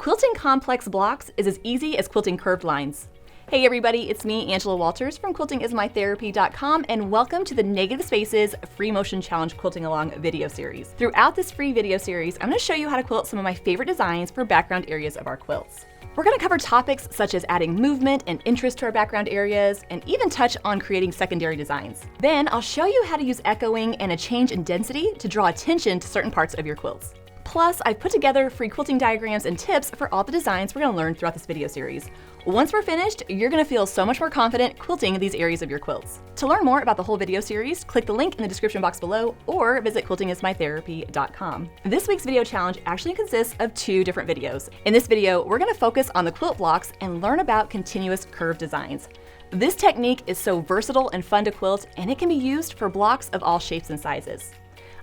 Quilting complex blocks is as easy as quilting curved lines. Hey everybody, it's me, Angela Walters from quiltingismytherapy.com, and welcome to the Negative Spaces Free Motion Challenge Quilting Along video series. Throughout this free video series, I'm going to show you how to quilt some of my favorite designs for background areas of our quilts. We're going to cover topics such as adding movement and interest to our background areas, and even touch on creating secondary designs. Then I'll show you how to use echoing and a change in density to draw attention to certain parts of your quilts. Plus, I've put together free quilting diagrams and tips for all the designs we're going to learn throughout this video series. Once we're finished, you're going to feel so much more confident quilting these areas of your quilts. To learn more about the whole video series, click the link in the description box below or visit quiltingismytherapy.com. This week's video challenge actually consists of two different videos. In this video, we're going to focus on the quilt blocks and learn about continuous curve designs. This technique is so versatile and fun to quilt, and it can be used for blocks of all shapes and sizes.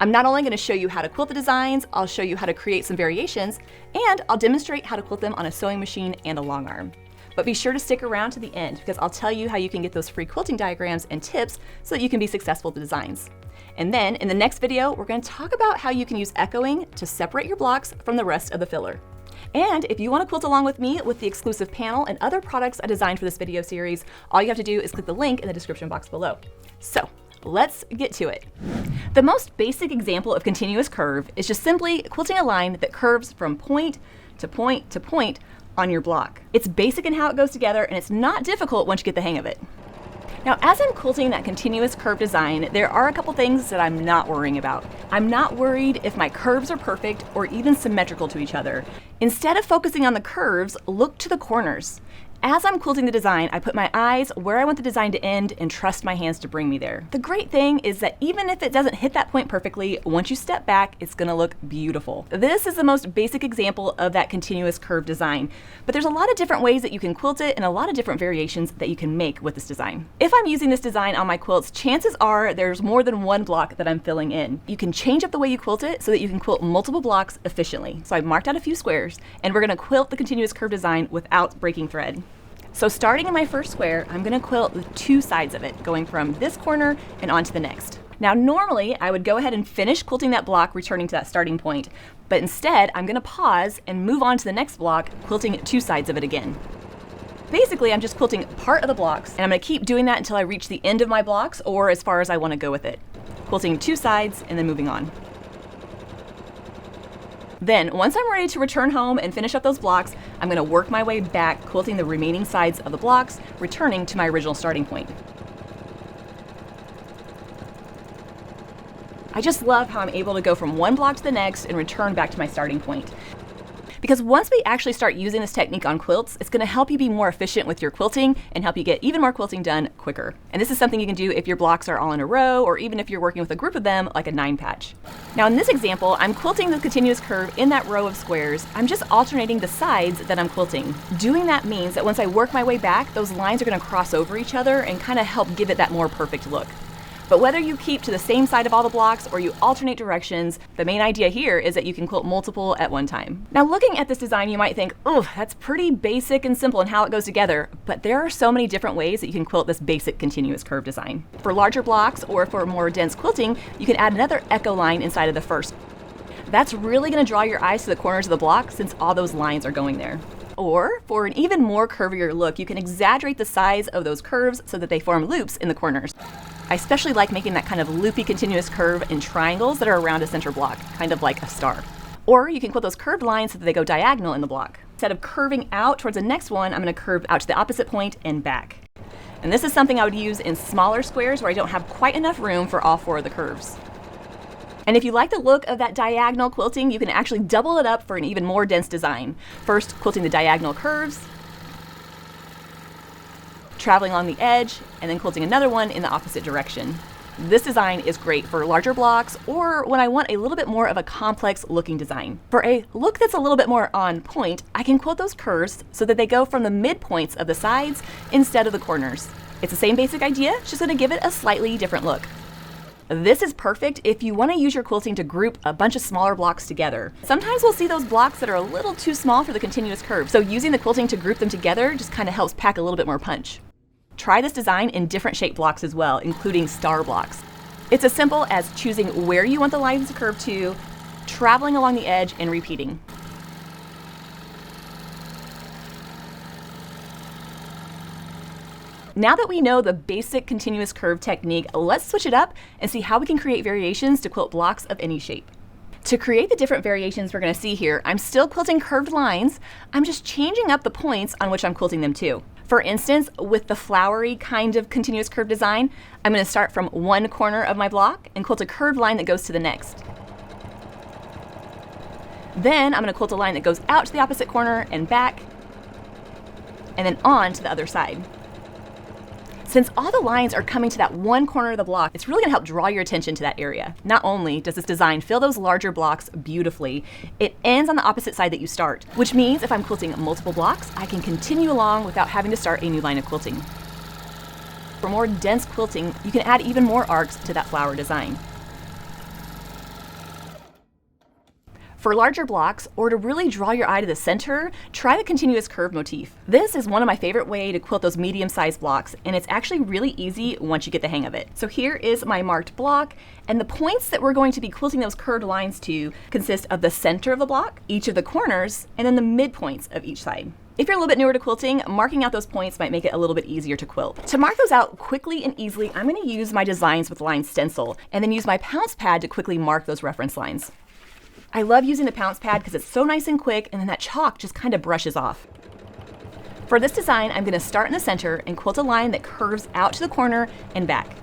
I'm not only going to show you how to quilt the designs, I'll show you how to create some variations, and I'll demonstrate how to quilt them on a sewing machine and a long arm. But be sure to stick around to the end because I'll tell you how you can get those free quilting diagrams and tips so that you can be successful with the designs. And then in the next video, we're going to talk about how you can use echoing to separate your blocks from the rest of the filler. And if you want to quilt along with me with the exclusive panel and other products I designed for this video series, all you have to do is click the link in the description box below. So let's get to it. The most basic example of continuous curve is just simply quilting a line that curves from point to point to point on your block. It's basic in how it goes together, and it's not difficult once you get the hang of it. Now, as I'm quilting that continuous curve design, there are a couple things that I'm not worrying about. I'm not worried if my curves are perfect or even symmetrical to each other. Instead of focusing on the curves, look to the corners. As I'm quilting the design, I put my eyes where I want the design to end and trust my hands to bring me there. The great thing is that even if it doesn't hit that point perfectly, once you step back, it's gonna look beautiful. This is the most basic example of that continuous curve design, but there's a lot of different ways that you can quilt it and a lot of different variations that you can make with this design. If I'm using this design on my quilts, chances are there's more than one block that I'm filling in. You can change up the way you quilt it so that you can quilt multiple blocks efficiently. So I've marked out a few squares, and we're gonna quilt the continuous curve design without breaking thread. So starting in my first square, I'm gonna quilt the two sides of it, going from this corner and onto the next. Now normally, I would go ahead and finish quilting that block, returning to that starting point, but instead, I'm gonna pause and move on to the next block, quilting two sides of it again. Basically, I'm just quilting part of the blocks, and I'm gonna keep doing that until I reach the end of my blocks or as far as I wanna go with it. Quilting two sides and then moving on. Then, once I'm ready to return home and finish up those blocks, I'm going to work my way back, quilting the remaining sides of the blocks, returning to my original starting point. I just love how I'm able to go from one block to the next and return back to my starting point. Because once we actually start using this technique on quilts, it's going to help you be more efficient with your quilting and help you get even more quilting done quicker. And this is something you can do if your blocks are all in a row or even if you're working with a group of them like a 9-patch. Now in this example, I'm quilting the continuous curve in that row of squares. I'm just alternating the sides that I'm quilting. Doing that means that once I work my way back, those lines are going to cross over each other and kind of help give it that more perfect look. But whether you keep to the same side of all the blocks or you alternate directions, the main idea here is that you can quilt multiple at one time. Now looking at this design, you might think, oh, that's pretty basic and simple in how it goes together, but there are so many different ways that you can quilt this basic continuous curve design. For larger blocks or for more dense quilting, you can add another echo line inside of the first. That's really going to draw your eyes to the corners of the block since all those lines are going there. Or for an even more curvier look, you can exaggerate the size of those curves so that they form loops in the corners. I especially like making that kind of loopy continuous curve in triangles that are around a center block, kind of like a star. Or you can quilt those curved lines so that they go diagonal in the block. Instead of curving out towards the next one, I'm going to curve out to the opposite point and back. And this is something I would use in smaller squares where I don't have quite enough room for all four of the curves. And if you like the look of that diagonal quilting, you can actually double it up for an even more dense design. First, quilting the diagonal curves, traveling along the edge, and then quilting another one in the opposite direction. This design is great for larger blocks or when I want a little bit more of a complex looking design. For a look that's a little bit more on point, I can quilt those curves so that they go from the midpoints of the sides instead of the corners. It's the same basic idea, it's just going to give it a slightly different look. This is perfect if you want to use your quilting to group a bunch of smaller blocks together. Sometimes we'll see those blocks that are a little too small for the continuous curve, so using the quilting to group them together just kind of helps pack a little bit more punch. Try this design in different shaped blocks as well, including star blocks. It's as simple as choosing where you want the lines to curve to, traveling along the edge, and repeating. Now that we know the basic continuous curve technique, let's switch it up and see how we can create variations to quilt blocks of any shape. To create the different variations we're going to see here, I'm still quilting curved lines. I'm just changing up the points on which I'm quilting them to. For instance, with the flowery kind of continuous curve design, I'm going to start from one corner of my block and quilt a curved line that goes to the next. Then I'm going to quilt a line that goes out to the opposite corner and back, and then on to the other side. Since all the lines are coming to that one corner of the block, it's really going to help draw your attention to that area. Not only does this design fill those larger blocks beautifully, it ends on the opposite side that you start, which means if I'm quilting multiple blocks, I can continue along without having to start a new line of quilting. For more dense quilting, you can add even more arcs to that flower design. For larger blocks, or to really draw your eye to the center, try the continuous curve motif. This is one of my favorite ways to quilt those medium-sized blocks, and it's actually really easy once you get the hang of it. So here is my marked block, and the points that we're going to be quilting those curved lines to consist of the center of the block, each of the corners, and then the midpoints of each side. If you're a little bit newer to quilting, marking out those points might make it a little bit easier to quilt. To mark those out quickly and easily, I'm going to use my Designs with Line stencil, and then use my pounce pad to quickly mark those reference lines. I love using the pounce pad because it's so nice and quick, and then that chalk just kind of brushes off. For this design, I'm going to start in the center and quilt a line that curves out to the corner and back.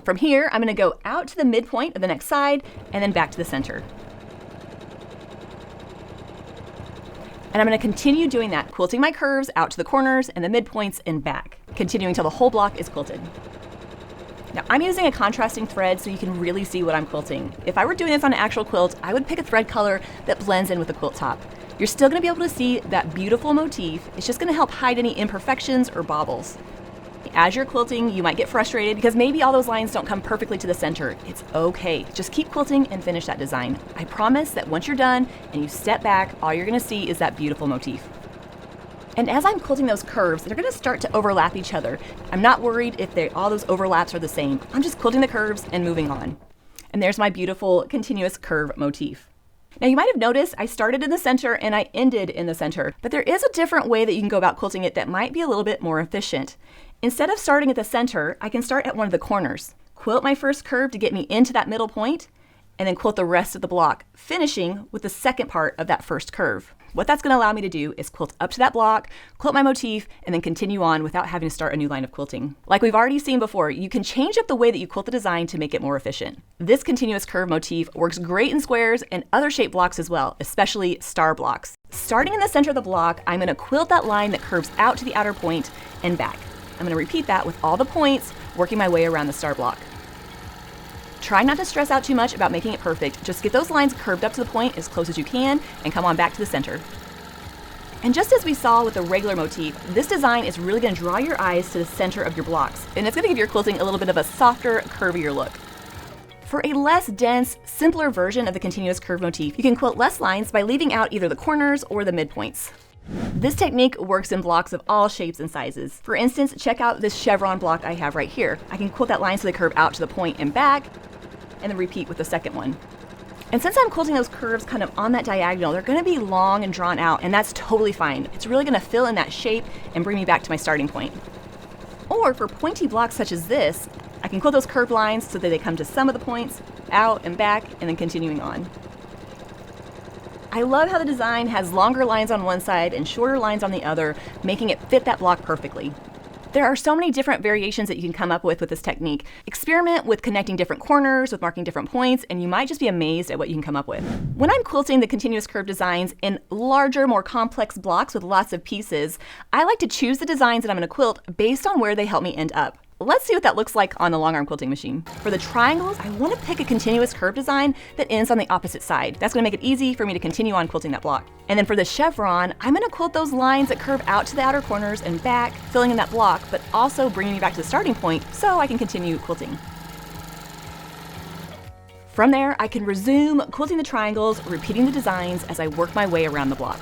From here, I'm going to go out to the midpoint of the next side and then back to the center. And I'm going to continue doing that, quilting my curves out to the corners and the midpoints and back, continuing until the whole block is quilted. Now, I'm using a contrasting thread so you can really see what I'm quilting. If I were doing this on an actual quilt, I would pick a thread color that blends in with the quilt top. You're still going to be able to see that beautiful motif. It's just going to help hide any imperfections or bobbles. As you're quilting, you might get frustrated because maybe all those lines don't come perfectly to the center. It's okay. Just keep quilting and finish that design. I promise that once you're done and you step back, all you're going to see is that beautiful motif. And as I'm quilting those curves, they're going to start to overlap each other. I'm not worried if all those overlaps are the same. I'm just quilting the curves and moving on. And there's my beautiful continuous curve motif. Now you might have noticed I started in the center and I ended in the center, but there is a different way that you can go about quilting it that might be a little bit more efficient. Instead of starting at the center, I can start at one of the corners. Quilt my first curve to get me into that middle point, and then quilt the rest of the block, finishing with the second part of that first curve. What that's going to allow me to do is quilt up to that block, quilt my motif, and then continue on without having to start a new line of quilting. Like we've already seen before, you can change up the way that you quilt the design to make it more efficient. This continuous curve motif works great in squares and other shaped blocks as well, especially star blocks. Starting in the center of the block, I'm going to quilt that line that curves out to the outer point and back. I'm going to repeat that with all the points, working my way around the star block. Try not to stress out too much about making it perfect. Just get those lines curved up to the point as close as you can and come on back to the center. And just as we saw with the regular motif, this design is really going to draw your eyes to the center of your blocks, and it's going to give your quilting a little bit of a softer, curvier look. For a less dense, simpler version of the continuous curve motif, you can quilt less lines by leaving out either the corners or the midpoints. This technique works in blocks of all shapes and sizes. For instance, check out this chevron block I have right here. I can quilt that line so they curve out to the point and back, and then repeat with the second one. And since I'm quilting those curves kind of on that diagonal, they're going to be long and drawn out, and that's totally fine. It's really going to fill in that shape and bring me back to my starting point. Or for pointy blocks such as this, I can quilt those curved lines so that they come to some of the points, out and back, and then continuing on. I love how the design has longer lines on one side and shorter lines on the other, making it fit that block perfectly. There are so many different variations that you can come up with this technique. Experiment with connecting different corners, with marking different points, and you might just be amazed at what you can come up with. When I'm quilting the continuous curve designs in larger, more complex blocks with lots of pieces, I like to choose the designs that I'm going to quilt based on where they help me end up. Let's see what that looks like on the long arm quilting machine. For the triangles, I want to pick a continuous curve design that ends on the opposite side. That's going to make it easy for me to continue on quilting that block. And then for the chevron, I'm going to quilt those lines that curve out to the outer corners and back, filling in that block, but also bringing me back to the starting point so I can continue quilting. From there, I can resume quilting the triangles, repeating the designs as I work my way around the block.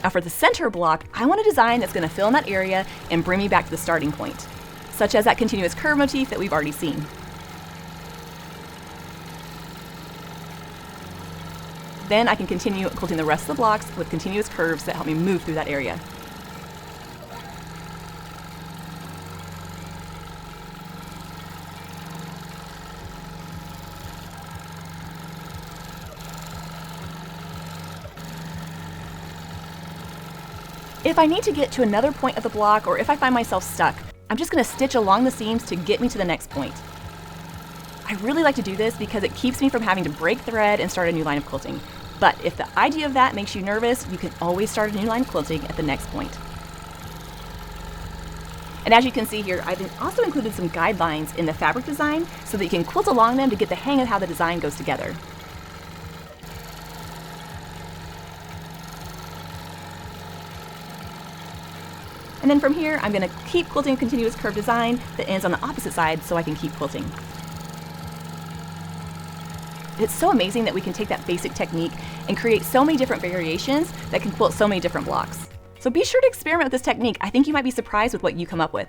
Now for the center block, I want a design that's going to fill in that area and bring me back to the starting point, such as that continuous curve motif that we've already seen. Then I can continue quilting the rest of the blocks with continuous curves that help me move through that area. If I need to get to another point of the block, or if I find myself stuck, I'm just going to stitch along the seams to get me to the next point. I really like to do this because it keeps me from having to break thread and start a new line of quilting. But if the idea of that makes you nervous, you can always start a new line of quilting at the next point. And as you can see here, I've also included some guidelines in the fabric design so that you can quilt along them to get the hang of how the design goes together. And then from here, I'm going to keep quilting a continuous curve design that ends on the opposite side so I can keep quilting. It's so amazing that we can take that basic technique and create so many different variations that can quilt so many different blocks. So be sure to experiment with this technique. I think you might be surprised with what you come up with.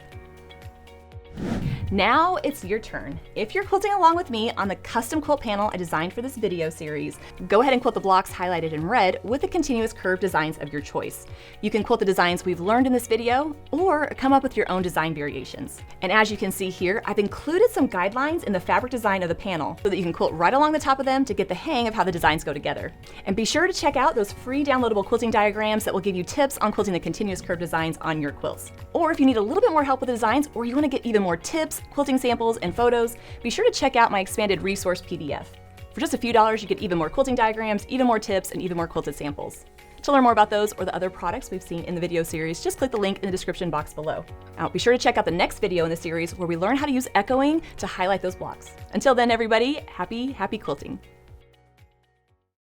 Now it's your turn. If you're quilting along with me on the custom quilt panel I designed for this video series, go ahead and quilt the blocks highlighted in red with the continuous curve designs of your choice. You can quilt the designs we've learned in this video, or come up with your own design variations. And as you can see here, I've included some guidelines in the fabric design of the panel so that you can quilt right along the top of them to get the hang of how the designs go together. And be sure to check out those free downloadable quilting diagrams that will give you tips on quilting the continuous curve designs on your quilts. Or if you need a little bit more help with the designs, or you want to get even more tips, quilting samples, and photos, be sure to check out my expanded resource PDF. For just a few dollars, you get even more quilting diagrams, even more tips, and even more quilted samples. To learn more about those or the other products we've seen in the video series, just click the link in the description box below. Now, be sure to check out the next video in the series where we learn how to use echoing to highlight those blocks. Until then, everybody, happy quilting.